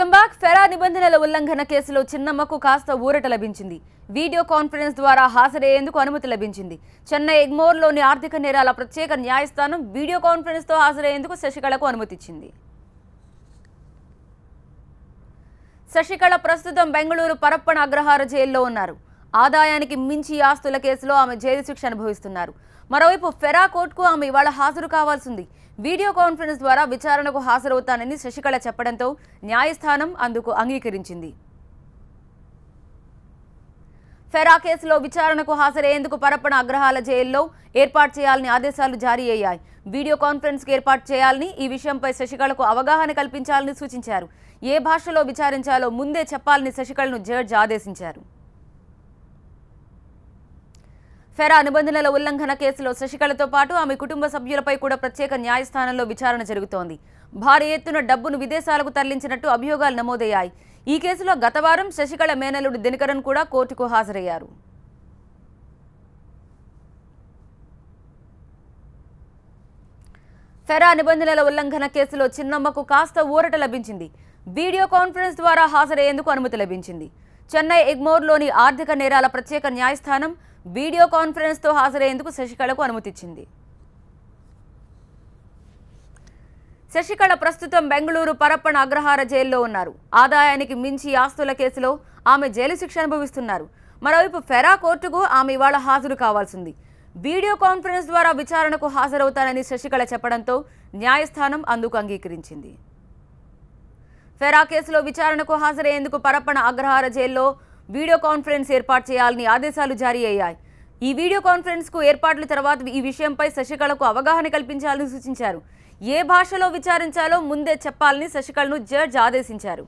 Welcome back. FERA నిబంధనల ఉల్లంఘన కేసులో చిన్నమ్మకు కాస్త ఊరట లభించింది. వీడియో కాన్ఫరెన్స్ ద్వారా హాజరయ్యేందుకు అనుమతి లభించింది. చెన్నై ఎగ్మోర్లోని ఆర్థిక నేరాల ప్రత్యేక న్యాయస్థానం వీడియో కాన్ఫరెన్స్ తో హాజరయ్యేందుకు శశికళకు అనుమతిచ్చింది. శశికళ ప్రస్తుతం బెంగళూరు పరప్పన అగ్రహార జైల్లో ఉన్నారు. ఆదాయానికి మించి ఆస్తుల కేసులో ఆమె జైలు శిక్ష అనుభవిస్తున్నారు. మరోవైపు ఫెరా కోర్టుకు ఆమె ఇవాళ హాజరు కావాల్సింది. వీడియో కాన్ఫరెన్స్ ద్వారా విచారణకు హాజరవుతానని శశికళ చెప్పడంతో న్యాయస్థానం అందుకు అంగీకరించింది. ఫెరా కేసులో విచారణకు హాజరయ్యేందుకు పరప్పన అగ్రహార జైల్లో ఏర్పాటు చేయాలని ఆదేశాలు జారీ అయ్యాయి. వీడియో కాన్ఫరెన్స్ కు ఏర్పాటు చేయాలని, ఈ విషయంపై శశికళకు అవగాహన కల్పించాలని సూచించారు. ఏ భాషలో విచారించాలో ముందే చెప్పాలని శశికళను జడ్జి ఆదేశించారు. ఫెరా నిబంధనల ఉల్లంఘన కేసులో శశికళతో పాటు ఆమె కుటుంబ సభ్యులపై కూడా ప్రత్యేక న్యాయస్థానంలో విచారణ జరుగుతోంది. భారీ ఎత్తున డబ్బును విదేశాలకు తరలించినట్టు అభియోగాలు నమోదయ్యాయి. ఈ కేసులో గత వారం శశికళ మేనల్లుడు దినకరన్ కూడా కోర్టుకు హాజరయ్యారు. ఫెరా నిబంధనల ఉల్లంఘన కేసులో చిన్నమ్మకు కాస్త ఊరట లభించింది. వీడియో కాన్ఫరెన్స్ ద్వారా హాజరయ్యేందుకు అనుమతి లభించింది. చెన్నై ఎగ్మోర్లోని ఆర్థిక నేరాల ప్రత్యేక న్యాయస్థానం వీడియో కాన్ఫరెన్స్ తో హాజరయ్యేందుకు శశికళకు అనుమతిచ్చింది. శశికళ ప్రస్తుతం బెంగళూరు పరప్పన అగ్రహార జైల్లో ఉన్నారు. ఆదాయానికి మించి ఆస్తుల కేసులో ఆమె జైలు శిక్ష అనుభవిస్తున్నారు. మరోవైపు ఫెరా కోర్టుకు ఆమె ఇవాళ హాజరు కావాల్సింది. వీడియో కాన్ఫరెన్స్ ద్వారా విచారణకు హాజరవుతానని శశికళ చెప్పడంతో న్యాయస్థానం అందుకు అంగీకరించింది. ఫెరా కేసులో విచారణకు హాజరయ్యేందుకు పరప్పన అగ్రహార జైల్లో వీడియో కాన్ఫరెన్స్ ఏర్పాటు చేయాలని ఆదేశాలు జారీ అయ్యాయి. ఈ వీడియో కాన్ఫరెన్స్ కు ఏర్పాట్ల తర్వాత ఈ విషయంపై శశికళకు అవగాహన కల్పించాలని సూచించారు. ఏ భాషలో విచారించాలో ముందే చెప్పాలని శశికళను జడ్జి ఆదేశించారు.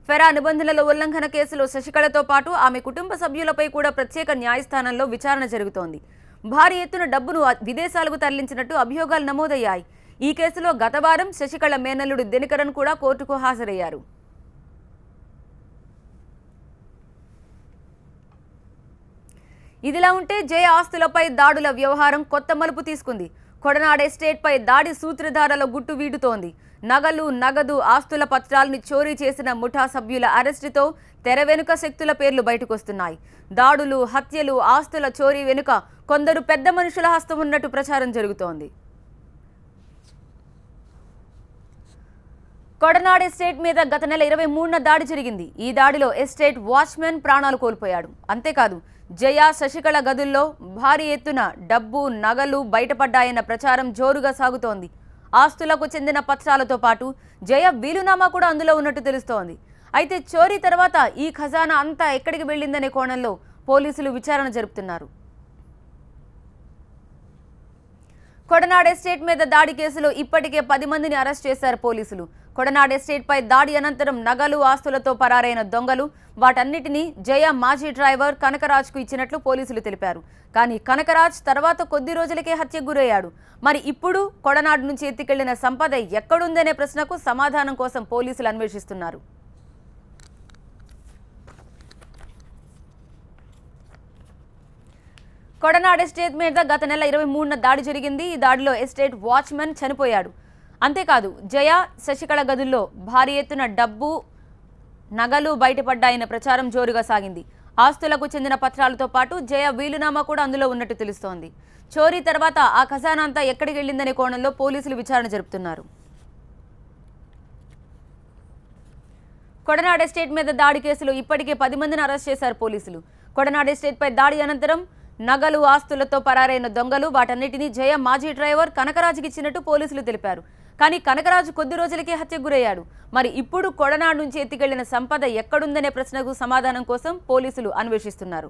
ఫెరా నిబంధనల ఉల్లంఘన కేసులో శశికళతో పాటు ఆమె కుటుంబ సభ్యులపై కూడా ప్రత్యేక న్యాయస్థానంలో విచారణ జరుగుతోంది. భారీ ఎత్తున డబ్బును విదేశాలకు తరలించినట్టు అభియోగాలు నమోదయ్యాయి. ఈ కేసులో గత వారం శశికళ మేనల్లుడు దినకరన్ కూడా కోర్టుకు హాజరయ్యారు. ఇదిలా ఉంటే జయ ఆస్తులపై దాడుల వ్యవహారం కొత్త మలుపు తీసుకుంది. కొడనాడ్ ఎస్టేట్ పై దాడి సూత్రధారల గుట్టు వీడుతోంది. నగలు, నగదు, ఆస్తుల పత్రాలను చోరీ చేసిన ముఠా సభ్యుల అరెస్టుతో తెర వెనుక శక్తుల పేర్లు బయటకొస్తున్నాయి. దాడులు, హత్యలు, ఆస్తుల చోరీ వెనుక కొందరు పెద్ద మనుషుల హస్తం ఉన్నట్టు ప్రచారం జరుగుతోంది. కొడనాడ్ ఎస్టేట్ మీద గత నెల 23న దాడి జరిగింది. ఈ దాడిలో ఎస్టేట్ వాచ్మెన్ ప్రాణాలు కోల్పోయాడు. అంతేకాదు, జయ, శశికళ గదుల్లో భారీ ఎత్తున డబ్బు, నగలు బయటపడ్డాయన్న ప్రచారం జోరుగా సాగుతోంది. ఆస్తులకు చెందిన పత్రాలతో పాటు జయ వీలునామా కూడా అందులో ఉన్నట్టు తెలుస్తోంది. అయితే చోరీ తర్వాత ఈ ఖజానా అంతా ఎక్కడికి వెళ్లిందనే కోణంలో పోలీసులు విచారణ జరుపుతున్నారు. కొడనాడ్ ఎస్టేట్ మీద దాడి కేసులో ఇప్పటికే 10 మందిని అరెస్ట్ చేశారు పోలీసులు. కొడనాడ్ ఎస్టేట్ పై దాడి అనంతరం నగలు, ఆస్తులతో పరారైన దొంగలు వాటన్నిటినీ జయ మాజీ డ్రైవర్ కనకరాజ్ కు ఇచ్చినట్లు పోలీసులు తెలిపారు. కానీ కనకరాజ్ తర్వాత కొద్ది రోజులకే హత్యకు గురయ్యాడు. మరి ఇప్పుడు కొడనాడ్ నుంచి ఎత్తికెళ్లిన సంపద ఎక్కడుందనే ప్రశ్నకు సమాధానం కోసం పోలీసులు అన్వేషిస్తున్నారు. కొడనాడ్ ఎస్టేట్ మీద గత నెల 23న దాడి జరిగింది. ఈ దాడిలో ఎస్టేట్ వాచ్మెన్ చనిపోయాడు. అంతేకాదు, జయ, శశికళ గదుల్లో భారీ ఎత్తున డబ్బు, నగలు బయటపడ్డాయన్న ప్రచారం జోరుగా సాగింది. ఆస్తులకు చెందిన పత్రాలతో పాటు జయ వీలునామా కూడా అందులో ఉన్నట్టు తెలుస్తోంది. చోరీ తర్వాత ఆ ఖజానా అంతా ఎక్కడికి వెళ్లిందనే కోణంలో పోలీసులు విచారణ జరుపుతున్నారు. కొడనాడ్ ఎస్టేట్ మీద దాడి కేసులో ఇప్పటికే 10 మందిని అరెస్ట్ చేశారు పోలీసులు. కొడనాడ్ ఎస్టేట్ పై దాడి అనంతరం నగలు, ఆస్తులతో పరారైన దొంగలు వాటన్నిటినీ జయ మాజీ డ్రైవర్ కనకరాజుకి ఇచ్చినట్టు పోలీసులు తెలిపారు. కానీ కనకరాజు కొద్ది రోజులకే హత్యకు గురయ్యాడు. మరి ఇప్పుడు కొడనాడ్ నుంచి ఎత్తికెళ్లిన సంపద ఎక్కడుందనే ప్రశ్నకు సమాధానం కోసం పోలీసులు అన్వేషిస్తున్నారు.